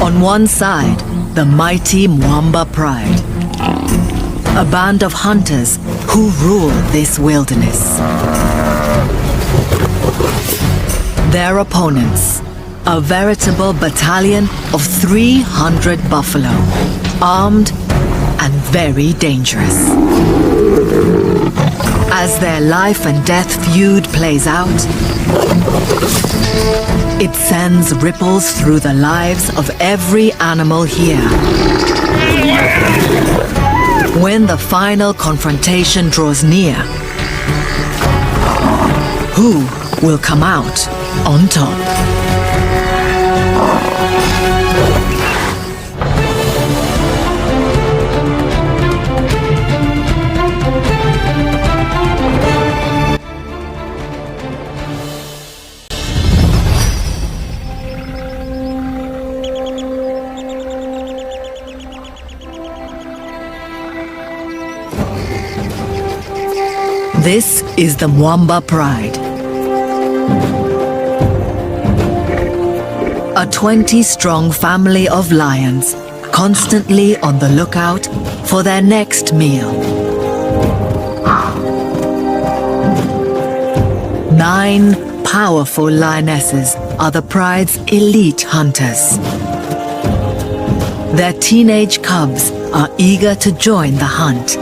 On one side, the mighty Mwamba Pride, a band of hunters who rule this wilderness. Their opponents, a veritable battalion of 300 buffalo, armed and very dangerous. As their life and death feud plays out, it sends ripples through the lives of every animal here. When the final confrontation draws near, who will come out on top? This is the Mwamba Pride. A 20-strong family of lions, constantly on the lookout for their next meal. 9 powerful lionesses are the pride's elite hunters. Their teenage cubs are eager to join the hunt,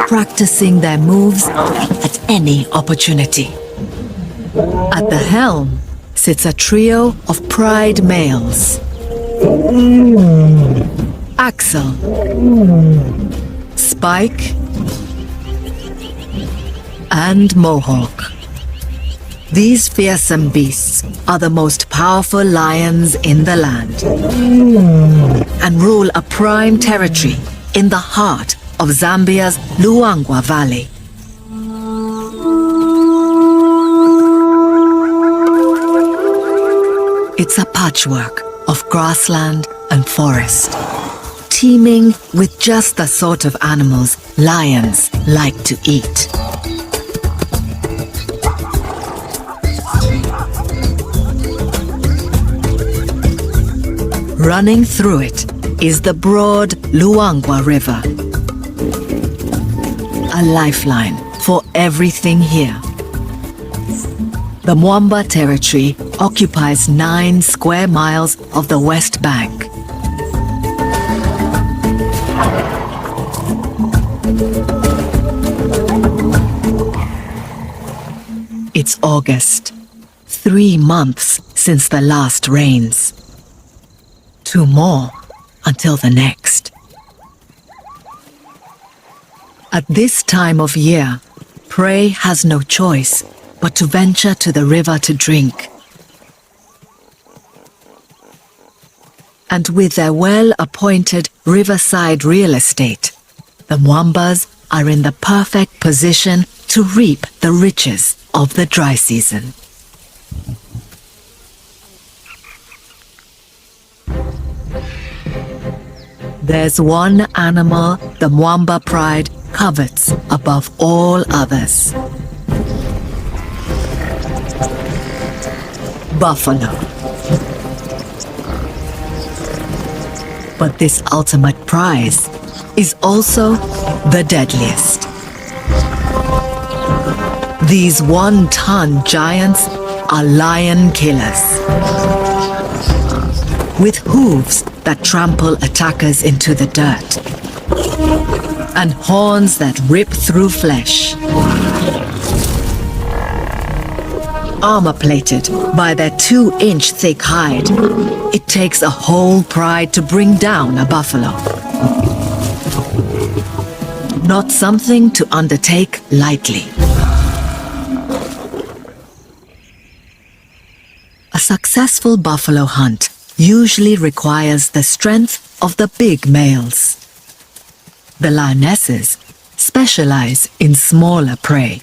practicing their moves at any opportunity. At the helm sits a trio of pride males: Axel, Spike, and Mohawk. These fearsome beasts are the most powerful lions in the land and rule a prime territory in the heart of Zambia's Luangwa Valley. It's a patchwork of grassland and forest, teeming with just the sort of animals lions like to eat. Running through it is the broad Luangwa River, a lifeline for everything here. The Mwamba territory occupies 9 square miles of the West Bank. It's August, 3 months since the last rains. 2 more until the next. At this time of year, prey has no choice but to venture to the river to drink. And with their well-appointed riverside real estate, the Mwambas are in the perfect position to reap the riches of the dry season. There's one animal the Mwamba Pride covets above all others: buffalo. But this ultimate prize is also the deadliest. These 1-ton giants are lion killers, with hooves that trample attackers into the dirt, and horns that rip through flesh. Armor-plated by their 2-inch thick hide, it takes a whole pride to bring down a buffalo. Not something to undertake lightly. A successful buffalo hunt usually requires the strength of the big males. The lionesses specialize in smaller prey.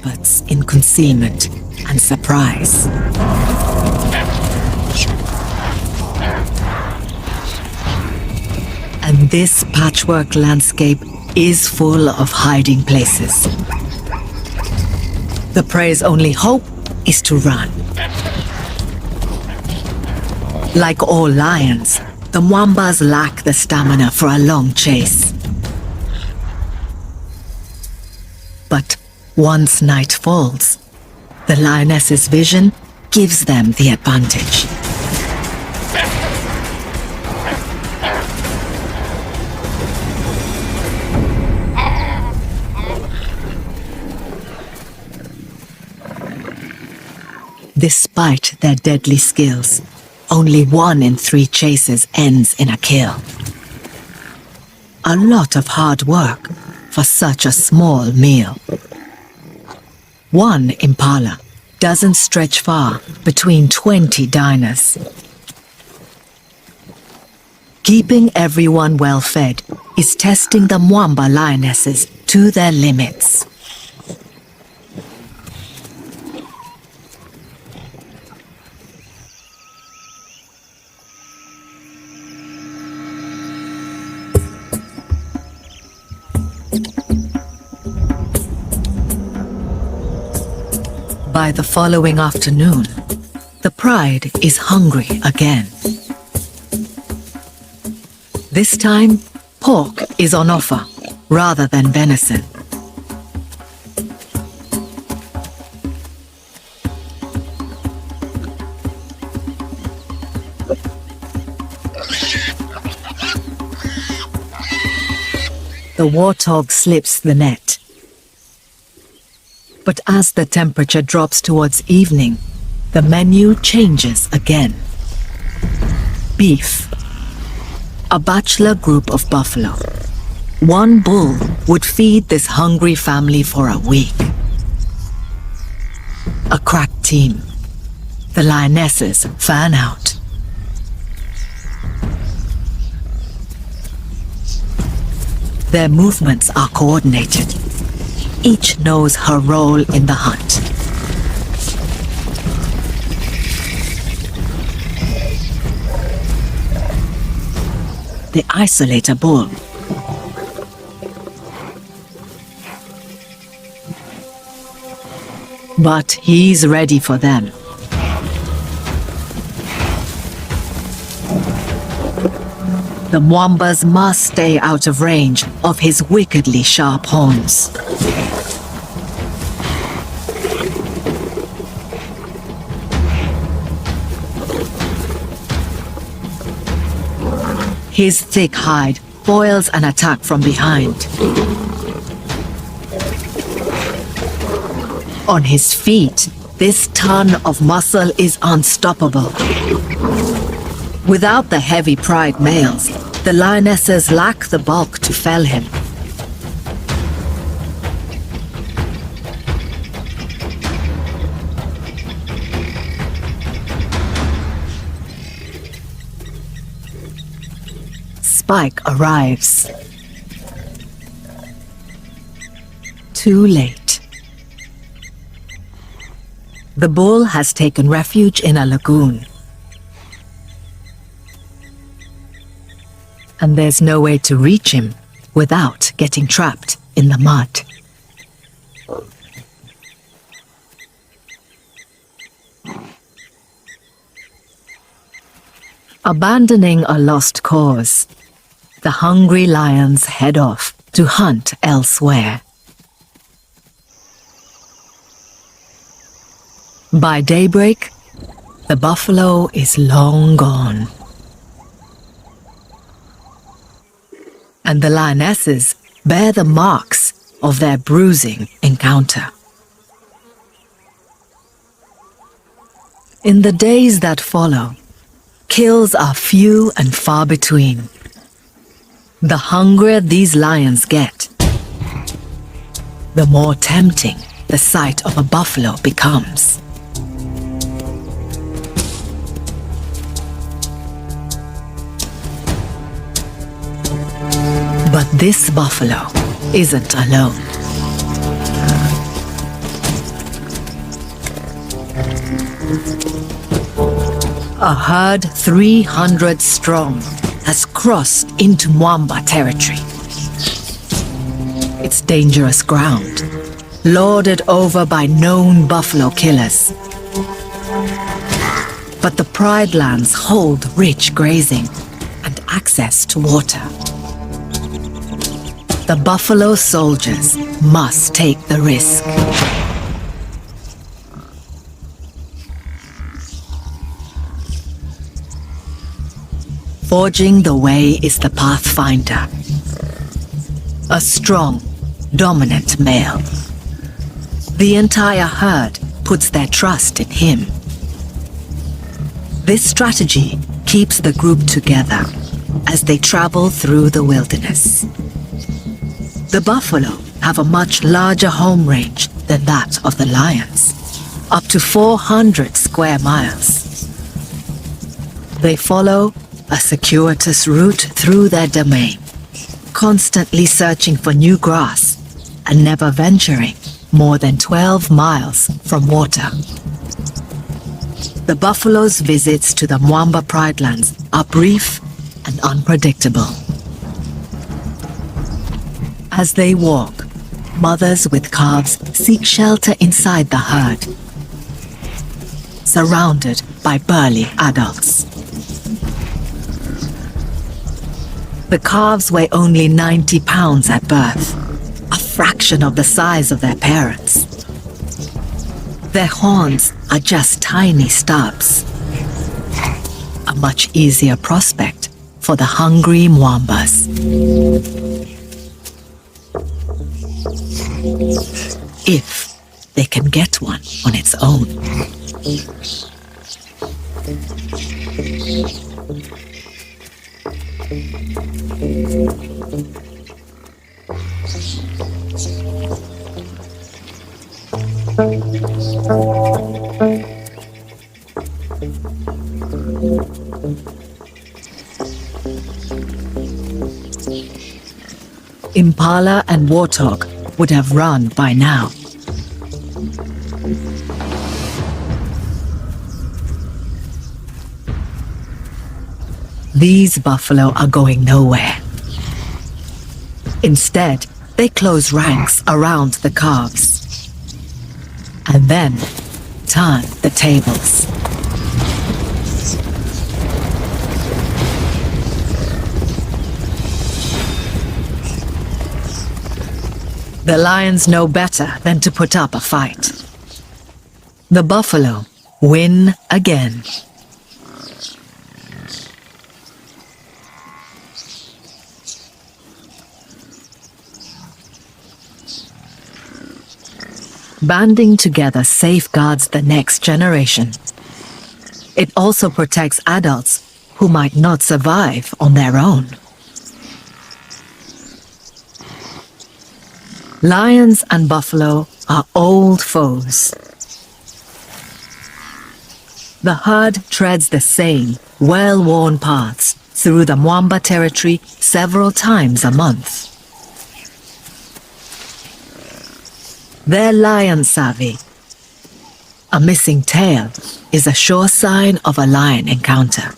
experts in concealment and surprise. And this patchwork landscape is full of hiding places. The prey's only hope is to run. Like all lions, the Mwambas lack the stamina for a long chase. But once night falls, the lioness's vision gives them the advantage. Despite their deadly skills, only 1 in 3 chases ends in a kill. A lot of hard work for such a small meal. One impala doesn't stretch far between 20 diners. Keeping everyone well fed is testing the Mwamba lionesses to their limits. By the following afternoon, the pride is hungry again. This time, pork is on offer rather than venison. The warthog slips the net. But as the temperature drops towards evening, the menu changes again. Beef. A bachelor group of buffalo. 1 bull would feed this hungry family for a week. A crack team. The lionesses fan out. Their movements are coordinated. Each knows her role in the hunt. They isolate a bull. But he's ready for them. The Mwambas must stay out of range of his wickedly sharp horns. His thick hide foils an attack from behind. On his feet, this ton of muscle is unstoppable. Without the heavy pride males, the lionesses lack the bulk to fell him. Spike arrives. Too late. The bull has taken refuge in a lagoon. And there's no way to reach him without getting trapped in the mud. Abandoning a lost cause, the hungry lions head off to hunt elsewhere. By daybreak, the buffalo is long gone. And the lionesses bear the marks of their bruising encounter. In the days that follow, kills are few and far between. The hungrier these lions get, the more tempting the sight of a buffalo becomes. But this buffalo isn't alone. A herd 300 strong has crossed into Mwamba territory. It's dangerous ground, lorded over by known buffalo killers. But the Pride lands hold rich grazing and access to water. The buffalo soldiers must take the risk. Forging the way is the pathfinder, a strong, dominant male. The entire herd puts their trust in him. This strategy keeps the group together as they travel through the wilderness. The buffalo have a much larger home range than that of the lions, up to 400 square miles. They follow a circuitous route through their domain, constantly searching for new grass and never venturing more than 12 miles from water. The buffalo's visits to the Mwamba Pride lands are brief and unpredictable. As they walk, mothers with calves seek shelter inside the herd, surrounded by burly adults. The calves weigh only 90 pounds at birth, a fraction of the size of their parents. Their horns are just tiny stubs, a much easier prospect for the hungry Mwambas. If they can get one on its own. Impala and warthog would have run by now. These buffalo are going nowhere. Instead, they close ranks around the calves and then turn the tables. The lions know better than to put up a fight. The buffalo win again. Banding together safeguards the next generation. It also protects adults who might not survive on their own. Lions and buffalo are old foes. The herd treads the same well-worn paths through the Mwamba territory several times a month. They're lion savvy. A missing tail is a sure sign of a lion encounter.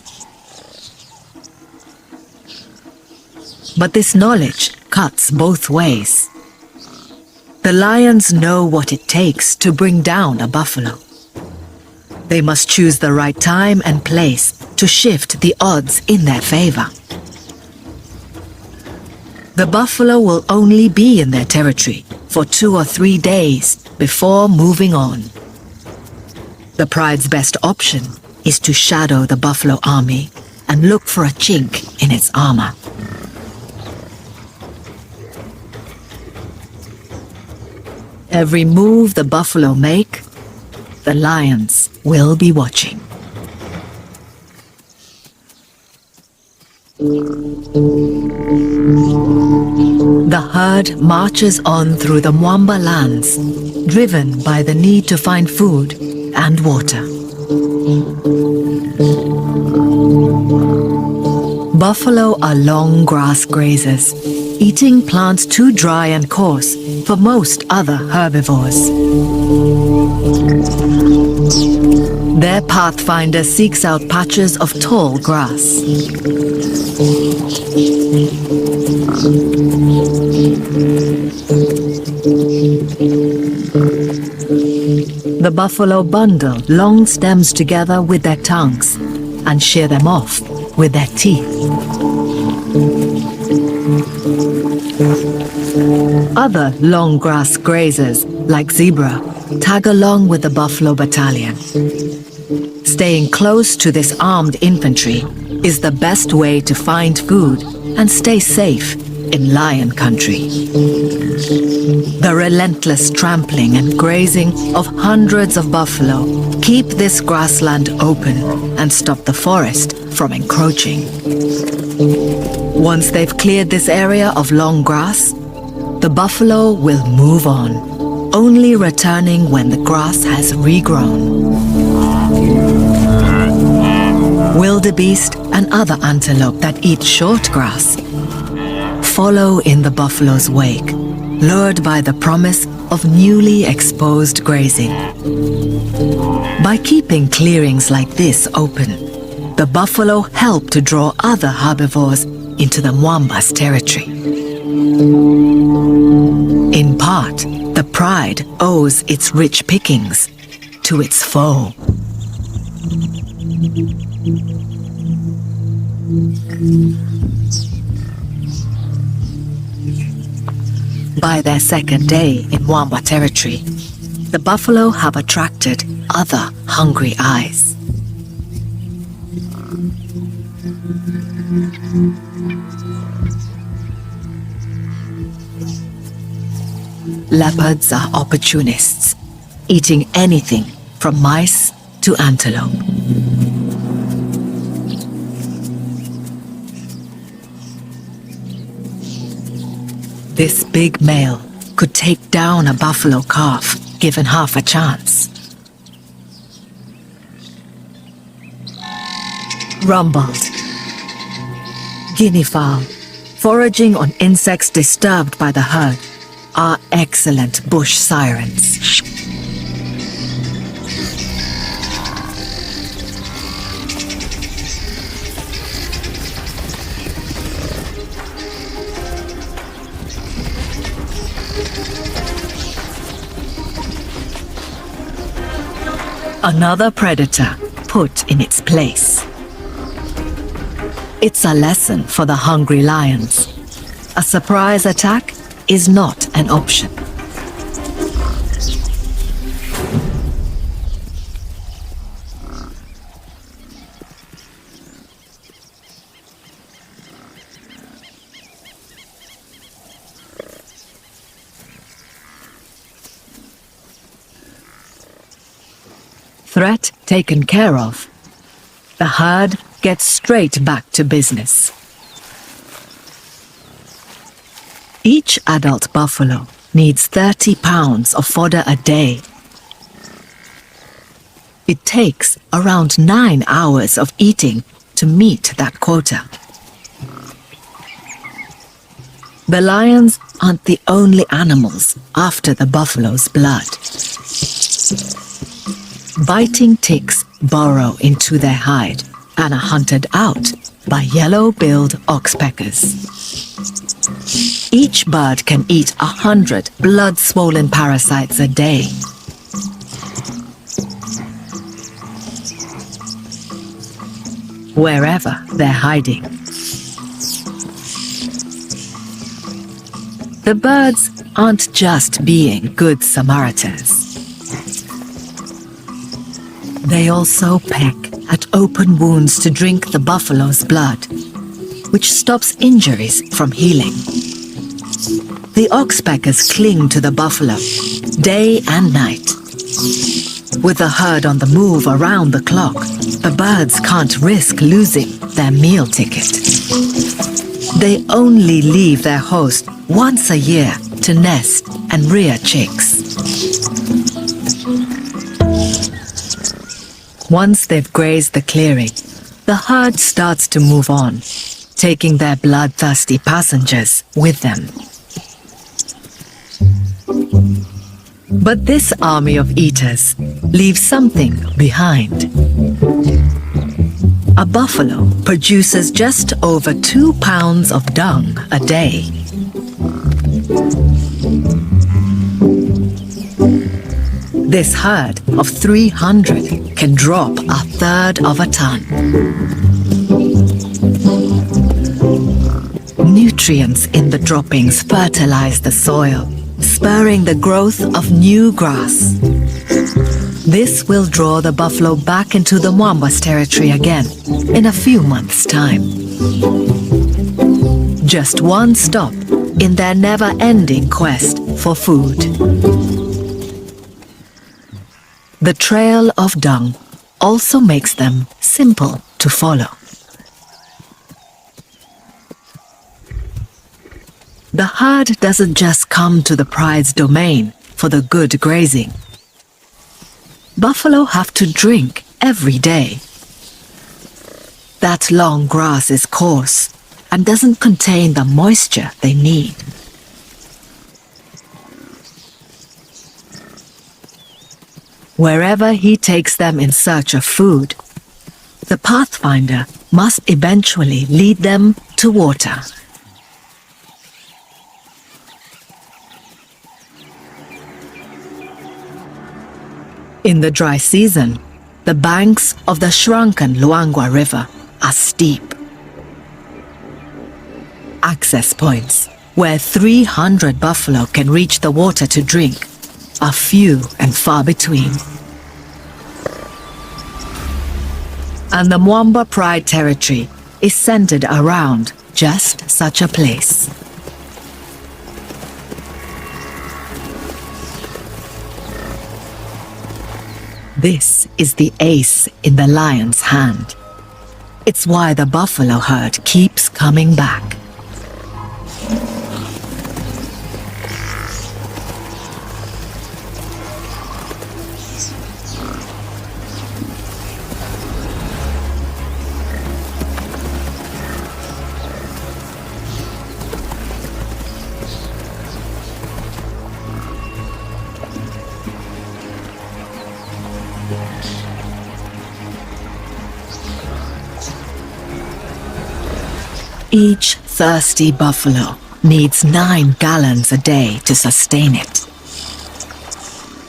But this knowledge cuts both ways. The lions know what it takes to bring down a buffalo. They must choose the right time and place to shift the odds in their favor. The buffalo will only be in their territory for 2 or 3 days before moving on. The Pride's best option is to shadow the buffalo army and look for a chink in its armor. Every move the buffalo make, the lions will be watching. The herd marches on through the Mwamba lands, driven by the need to find food and water. Buffalo are long grass grazers, eating plants too dry and coarse for most other herbivores. Their pathfinder seeks out patches of tall grass. The buffalo bundle long stems together with their tongues and shear them off with their teeth. Other long grass grazers, like zebra, tag along with the buffalo battalion. Staying close to this armed infantry is the best way to find food and stay safe in lion country. The relentless trampling and grazing of hundreds of buffalo keep this grassland open and stop the forest from encroaching. Once they've cleared this area of long grass, the buffalo will move on, only returning when the grass has regrown. Wildebeest and other antelope that eat short grass follow in the buffalo's wake, lured by the promise of newly exposed grazing. By keeping clearings like this open, the buffalo help to draw other herbivores into the Mwamba's territory. In part, the pride owes its rich pickings to its foe. By their second day in Mwamba territory, the buffalo have attracted other hungry eyes. Leopards are opportunists, eating anything from mice to antelope. This big male could take down a buffalo calf given half a chance. Rumbled. Guinea fowl, foraging on insects disturbed by the herd, are excellent bush sirens. Another predator put in its place. It's a lesson for the hungry lions. A surprise attack is not an option. Threat taken care of, the herd gets straight back to business. Each adult buffalo needs 30 pounds of fodder a day. It takes around 9 hours of eating to meet that quota. The lions aren't the only animals after the buffalo's blood. Biting ticks burrow into their hide and are hunted out by yellow-billed oxpeckers. Each bird can eat 100 blood-swollen parasites a day. Wherever they're hiding. The birds aren't just being good Samaritans. They also peck at open wounds to drink the buffalo's blood, which stops injuries from healing. The oxpeckers cling to the buffalo day and night. With the herd on the move around the clock, the birds can't risk losing their meal ticket. They only leave their host once a year to nest and rear chicks. Once they've grazed the clearing, the herd starts to move on, taking their bloodthirsty passengers with them. But this army of eaters leaves something behind. A buffalo produces just over 2 pounds of dung a day. This herd of 300 can drop a third of a ton. Nutrients in the droppings fertilize the soil, spurring the growth of new grass. This will draw the buffalo back into the Mwamba's territory again in a few months' time. Just one stop in their never-ending quest for food. The trail of dung also makes them simple to follow. The herd doesn't just come to the pride's domain for the good grazing. Buffalo have to drink every day. That long grass is coarse and doesn't contain the moisture they need. Wherever he takes them in search of food, the pathfinder must eventually lead them to water. In the dry season, the banks of the shrunken Luangwa River are steep. Access points where 300 buffalo can reach the water to drink are few and far between. And the Mwamba Pride territory is centered around just such a place. This is the ace in the lion's hand. It's why the buffalo herd keeps coming back. Each thirsty buffalo needs 9 gallons a day to sustain it.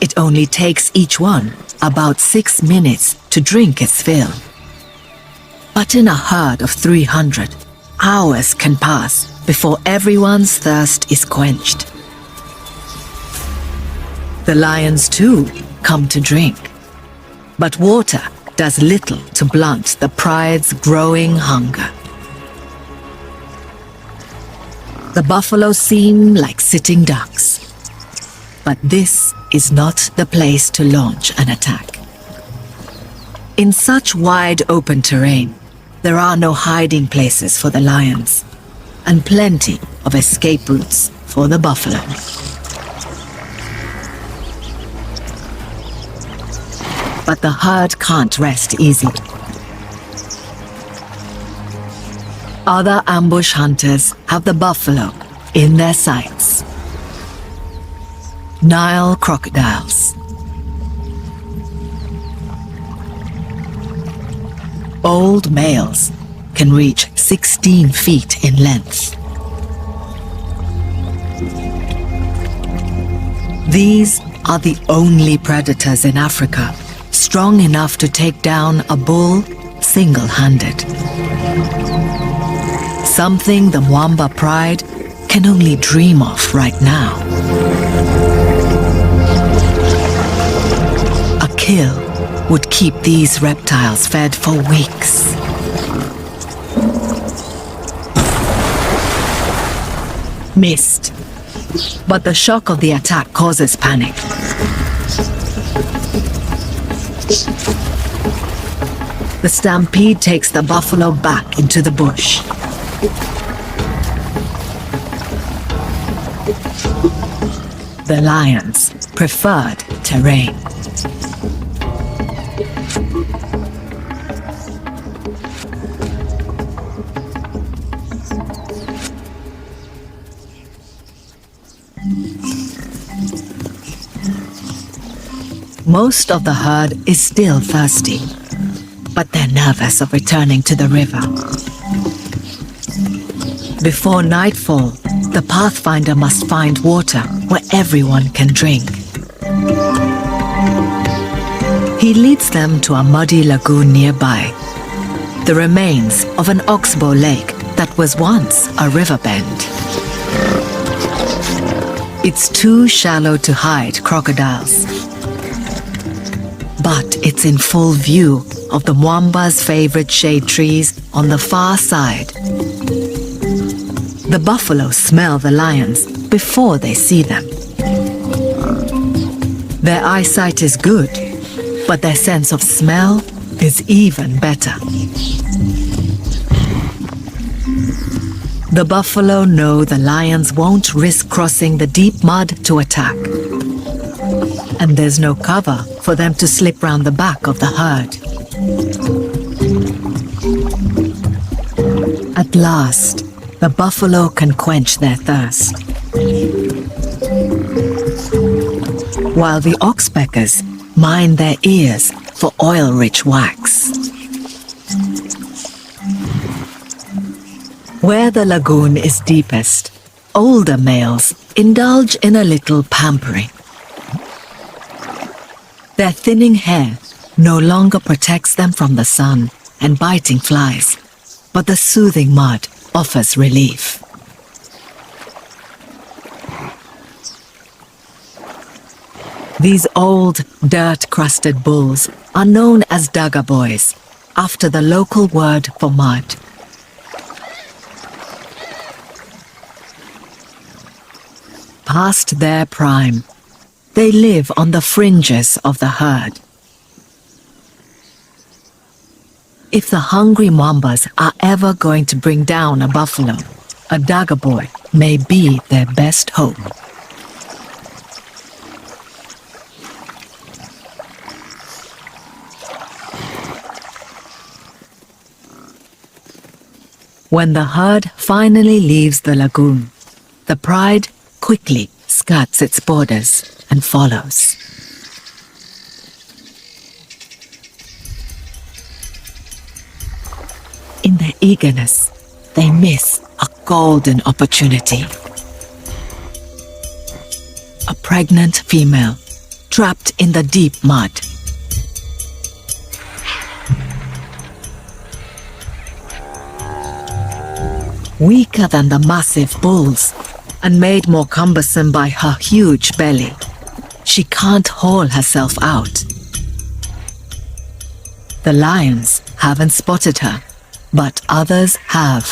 It only takes each one about 6 minutes to drink its fill. But in a herd of 300, hours can pass before everyone's thirst is quenched. The lions too come to drink, but water does little to blunt the pride's growing hunger. The buffalo seem like sitting ducks, but this is not the place to launch an attack. In such wide open terrain, there are no hiding places for the lions, and plenty of escape routes for the buffalo. But the herd can't rest easy. Other ambush hunters have the buffalo in their sights. Nile crocodiles, old males can reach 16 feet in length. These are the only predators in Africa strong enough to take down a bull single-handed. Something the Mwamba Pride can only dream of right now. A kill would keep these reptiles fed for weeks. Missed, but the shock of the attack causes panic. The stampede takes the buffalo back into the bush. The lion's preferred terrain. Most of the herd is still thirsty, but they're nervous of returning to the river. Before nightfall, the pathfinder must find water where everyone can drink. He leads them to a muddy lagoon nearby, the remains of an oxbow lake that was once a riverbend. It's too shallow to hide crocodiles, but it's in full view of the Mwamba's favorite shade trees on the far side. The buffalo smell the lions before they see them. Their eyesight is good, but their sense of smell is even better. The buffalo know the lions won't risk crossing the deep mud to attack, and there's no cover for them to slip round the back of the herd. At last, the buffalo can quench their thirst, while the oxpeckers mine their ears for oil-rich wax. Where the lagoon is deepest, older males indulge in a little pampering. Their thinning hair no longer protects them from the sun and biting flies, but the soothing mud offers relief. These old, dirt-crusted bulls are known as Daga boys, after the local word for mud. Past their prime, they live on the fringes of the herd. If the hungry Mwambas are ever going to bring down a buffalo, a Daga boy may be their best hope. When the herd finally leaves the lagoon, the pride quickly skirts its borders and follows. In their eagerness, they miss a golden opportunity. A pregnant female trapped in the deep mud. Weaker than the massive bulls, and made more cumbersome by her huge belly, she can't haul herself out. The lions haven't spotted her, but others have.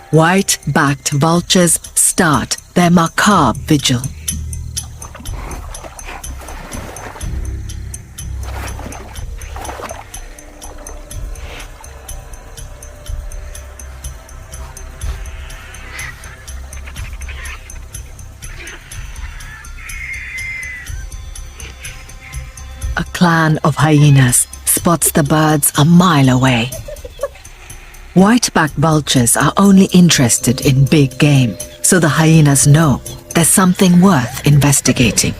White-backed vultures start their macabre vigil. A clan of hyenas spots the birds a mile away. White-backed vultures are only interested in big game, so the hyenas know there's something worth investigating.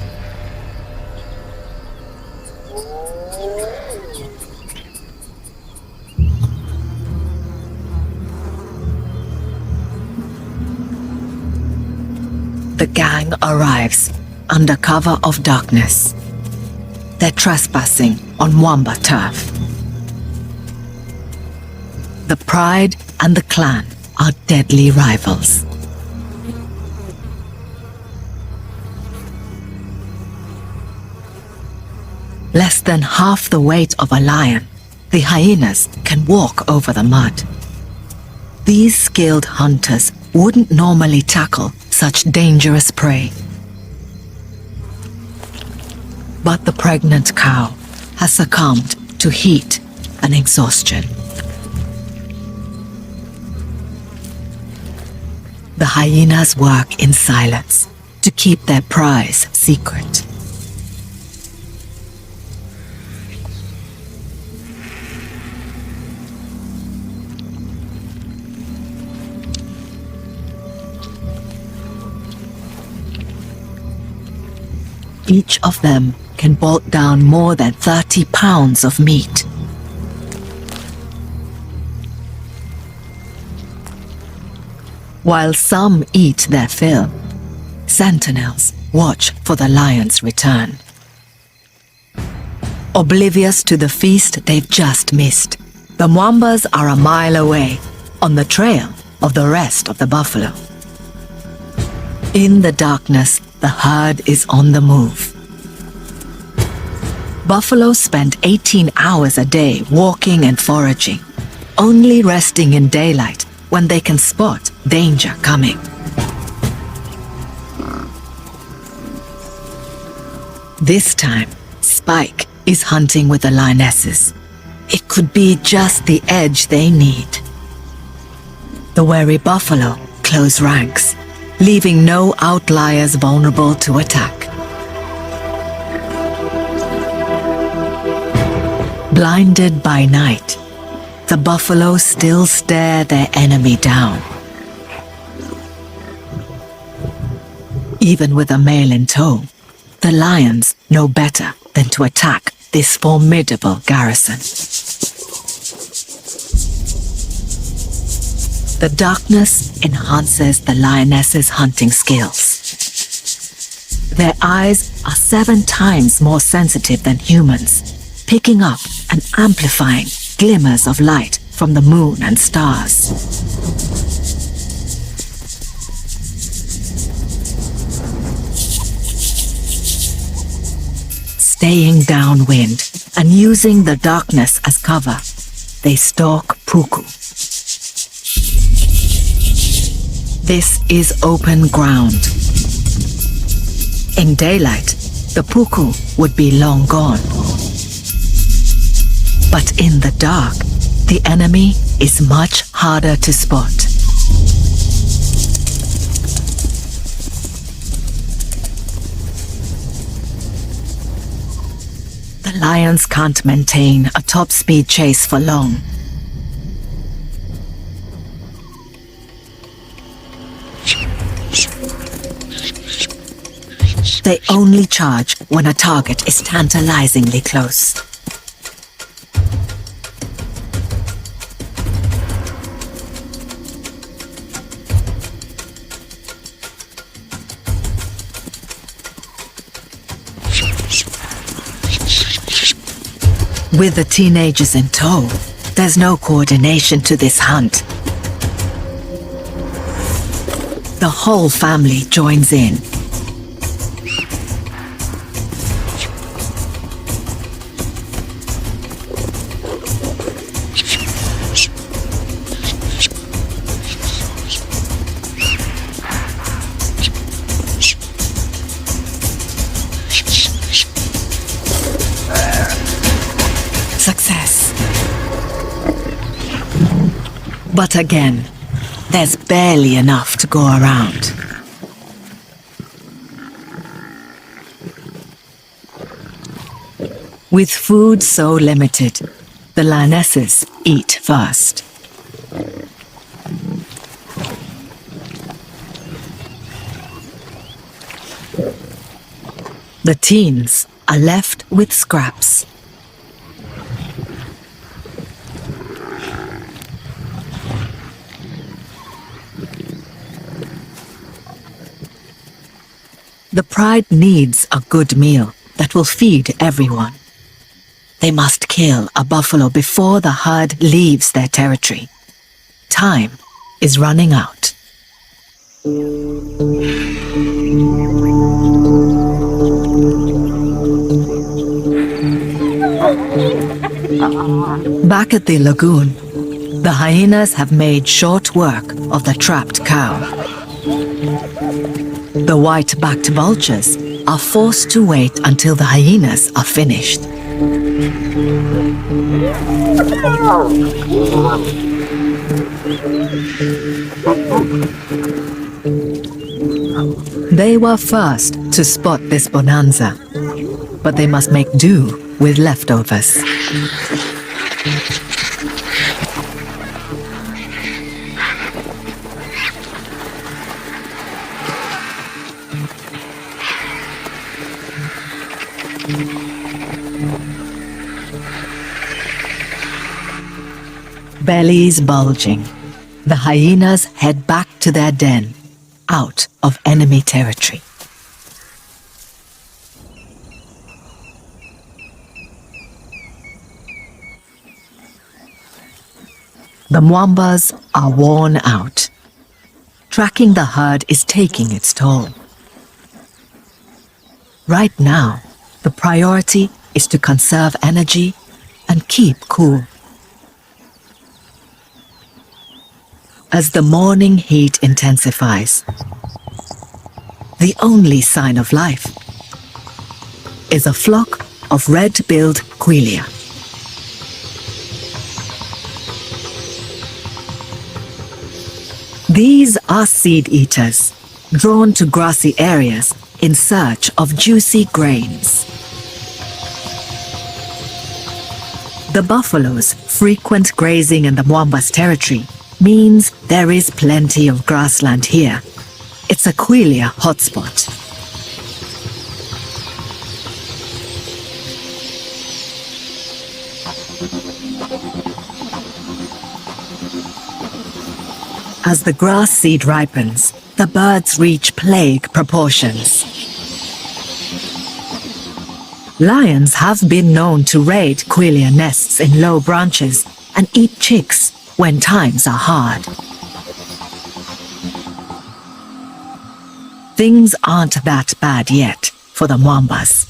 The gang arrives under cover of darkness. They're trespassing on Mwamba turf. The pride and the clan are deadly rivals. Less than half the weight of a lion, the hyenas can walk over the mud. These skilled hunters wouldn't normally tackle such dangerous prey. But the pregnant cow has succumbed to heat and exhaustion. The hyenas work in silence to keep their prize secret. Each of them can bolt down more than 30 pounds of meat. While some eat their fill, sentinels watch for the lion's return. Oblivious to the feast they've just missed, the Mwambas are a mile away, on the trail of the rest of the buffalo. In the darkness, the herd is on the move. Buffalo spend 18 hours a day walking and foraging, only resting in daylight when they can spot danger coming. This time, Spike is hunting with the lionesses. It could be just the edge they need. The wary buffalo close ranks, leaving no outliers vulnerable to attack. Blinded by night, the buffalo still stare their enemy down. Even with a male in tow, the lions know better than to attack this formidable garrison. The darkness enhances the lioness's hunting skills. Their eyes are 7 times more sensitive than humans, picking up and amplifying glimmers of light from the moon and stars. Staying downwind and using the darkness as cover, they stalk puku. This is open ground. In daylight, the puku would be long gone. But in the dark, the enemy is much harder to spot. The lions can't maintain a top-speed chase for long. They only charge when a target is tantalizingly close. With the teenagers in tow, there's no coordination to this hunt. The whole family joins in. Success. But again, there's barely enough to go around. With food so limited, the lionesses eat first. The teens are left with scraps. The pride needs a good meal that will feed everyone. They must kill a buffalo before the herd leaves their territory. Time is running out. Back at the lagoon, the hyenas have made short work of the trapped cow. The white-backed vultures are forced to wait until the hyenas are finished. They were first to spot this bonanza, but they must make do with leftovers. Bellies bulging, the hyenas head back to their den, out of enemy territory. The Mwambas are worn out. Tracking the herd is taking its toll. Right now, the priority is to conserve energy and keep cool. As the morning heat intensifies, the only sign of life is a flock of red-billed quelea. These are seed eaters, drawn to grassy areas in search of juicy grains. The buffalo's frequent grazing in the Mwamba's territory means there is plenty of grassland here. It's a quelea hotspot. As the grass seed ripens, the birds reach plague proportions. Lions have been known to raid quelea nests in low branches and eat chicks when times are hard. Things aren't that bad yet for the Mwambas.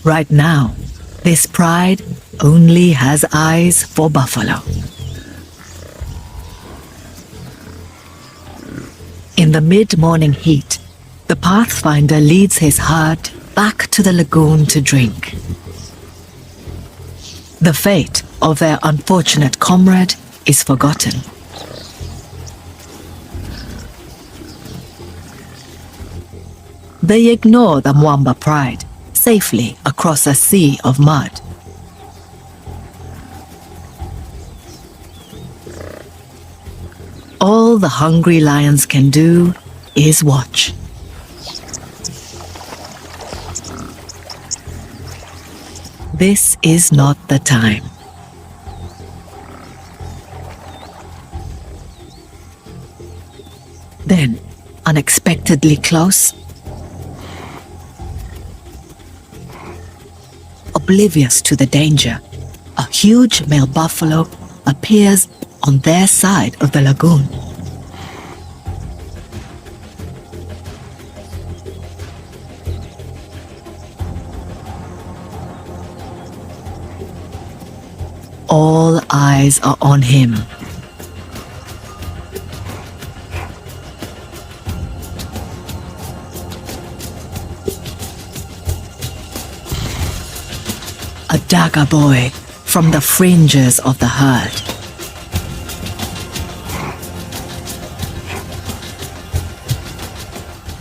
Right now, this pride only has eyes for buffalo. In the mid-morning heat, the pathfinder leads his herd back to the lagoon to drink. The fate of their unfortunate comrade is forgotten. They ignore the Mwamba pride safely across a sea of mud. All the hungry lions can do is watch. This is not the time. Then, unexpectedly close, oblivious to the danger, a huge male buffalo appears on their side of the lagoon. All eyes are on him. A dagger boy from the fringes of the herd.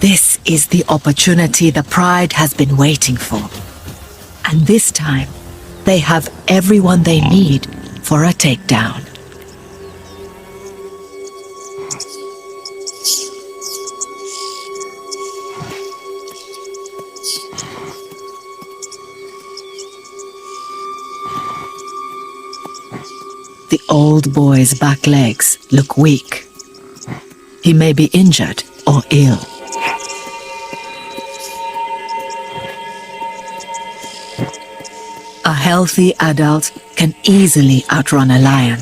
This is the opportunity the pride has been waiting for. And this time, they have everyone they need for a takedown. The old boy's back legs look weak. He may be injured or ill. A healthy adult can easily outrun a lion,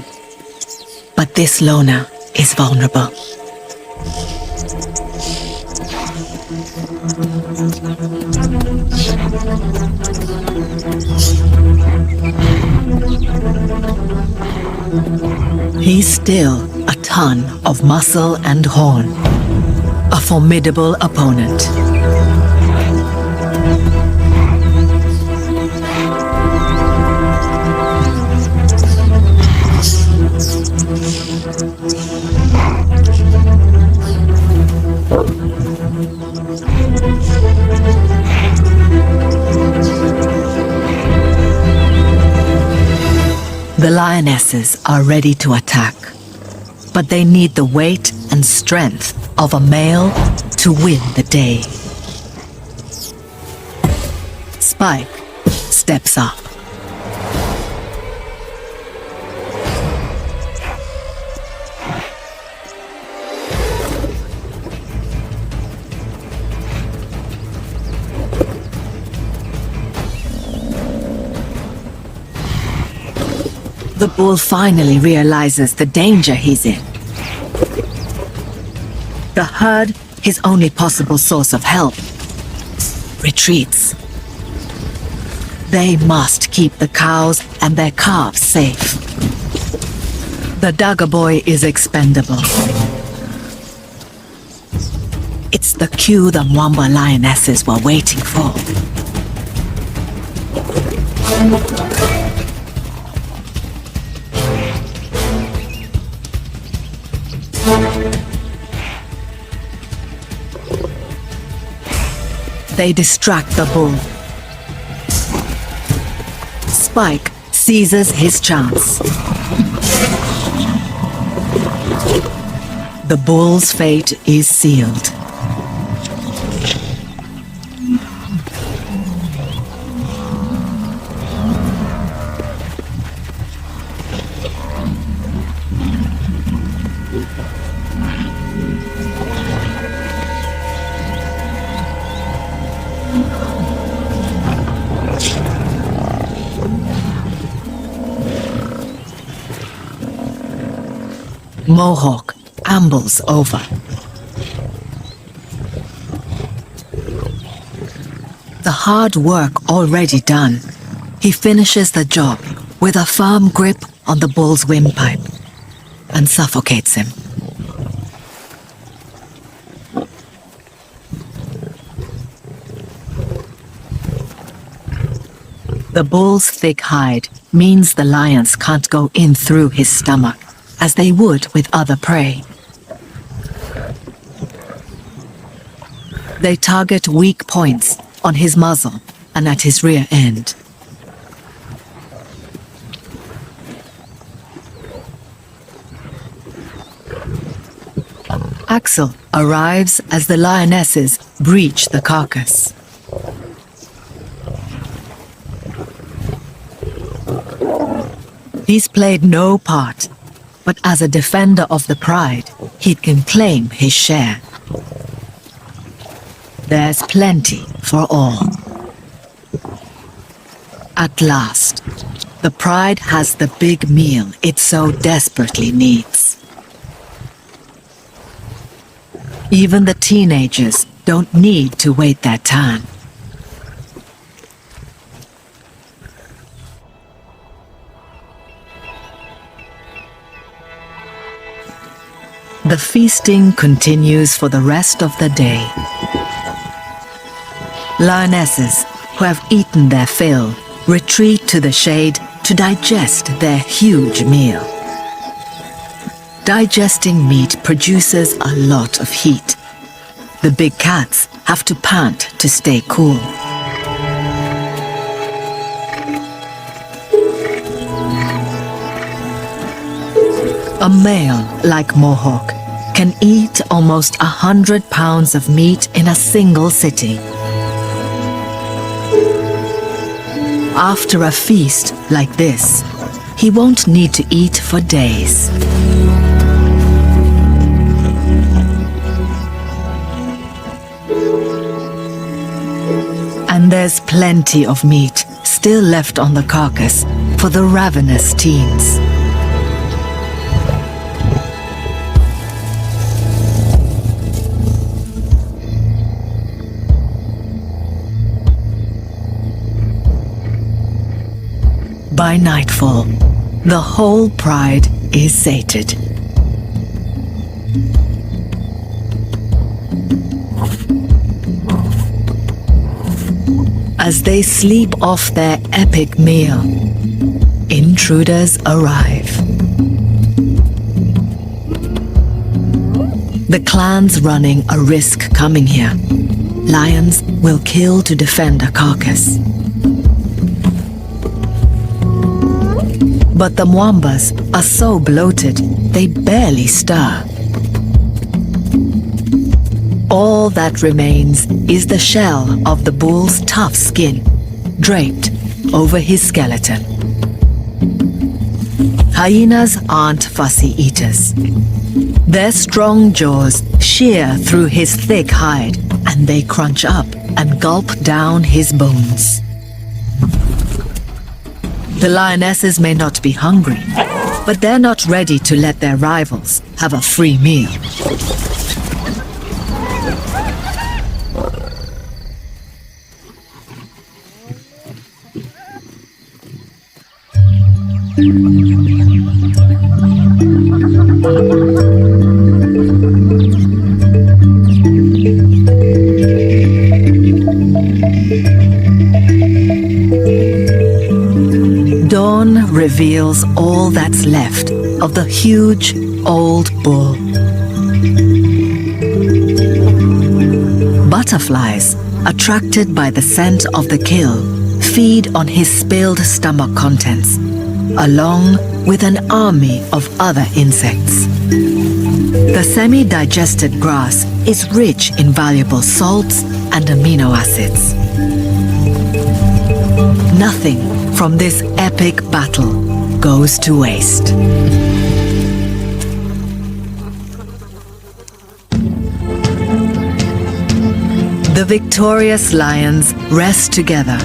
but this loner is vulnerable. He's still a ton of muscle and horn, a formidable opponent. The lionesses are ready to attack, but they need the weight and strength of a male to win the day. Spike steps up. The bull finally realizes the danger he's in. The herd, his only possible source of help, retreats. They must keep the cows and their calves safe. The Dagger boy is expendable. It's the cue the Mwamba lionesses were waiting for. They distract the bull. Spike seizes his chance. The bull's fate is sealed. Mohawk ambles over. The hard work already done, he finishes the job with a firm grip on the bull's windpipe and suffocates him. The bull's thick hide means the lions can't go in through his stomach, as they would with other prey. They target weak points on his muzzle and at his rear end. Axel arrives as the lionesses breach the carcass. He's played no part, but as a defender of the pride, he can claim his share. There's plenty for all. At last, the pride has the big meal it so desperately needs. Even the teenagers don't need to wait their turn. The feasting continues for the rest of the day. Lionesses who have eaten their fill retreat to the shade to digest their huge meal. Digesting meat produces a lot of heat. The big cats have to pant to stay cool. A male like Mohawk can eat almost 100 pounds of meat in a single sitting. After a feast like this, he won't need to eat for days. And there's plenty of meat still left on the carcass for the ravenous teens. By nightfall, the whole pride is sated. As they sleep off their epic meal, intruders arrive. The clan's running a risk coming here. Lions will kill to defend a carcass. But the Mwambas are so bloated, they barely stir. All that remains is the shell of the bull's tough skin, draped over his skeleton. Hyenas aren't fussy eaters. Their strong jaws shear through his thick hide, and they crunch up and gulp down his bones. The lionesses may not be hungry, but they're not ready to let their rivals have a free meal. Dawn reveals all that's left of the huge old bull. Butterflies, attracted by the scent of the kill, feed on his spilled stomach contents, along with an army of other insects. The semi-digested grass is rich in valuable salts and amino acids. Nothing from this epic battle goes to waste. The victorious lions rest together,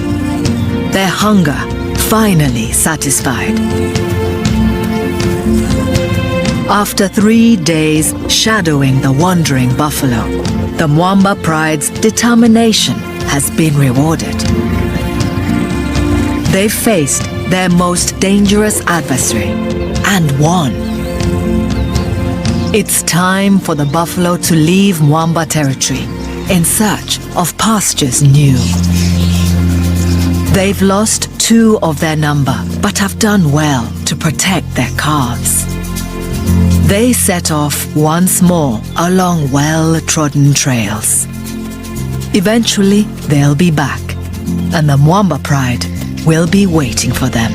their hunger finally satisfied. After 3 days shadowing the wandering buffalo, the Mwamba Pride's determination has been rewarded. They faced their most dangerous adversary and won. It's time for the buffalo to leave Mwamba territory in search of pastures new. They've lost 2 of their number, but have done well to protect their calves. They set off once more along well-trodden trails. Eventually, they'll be back, and the Mwamba Pride will be waiting for them.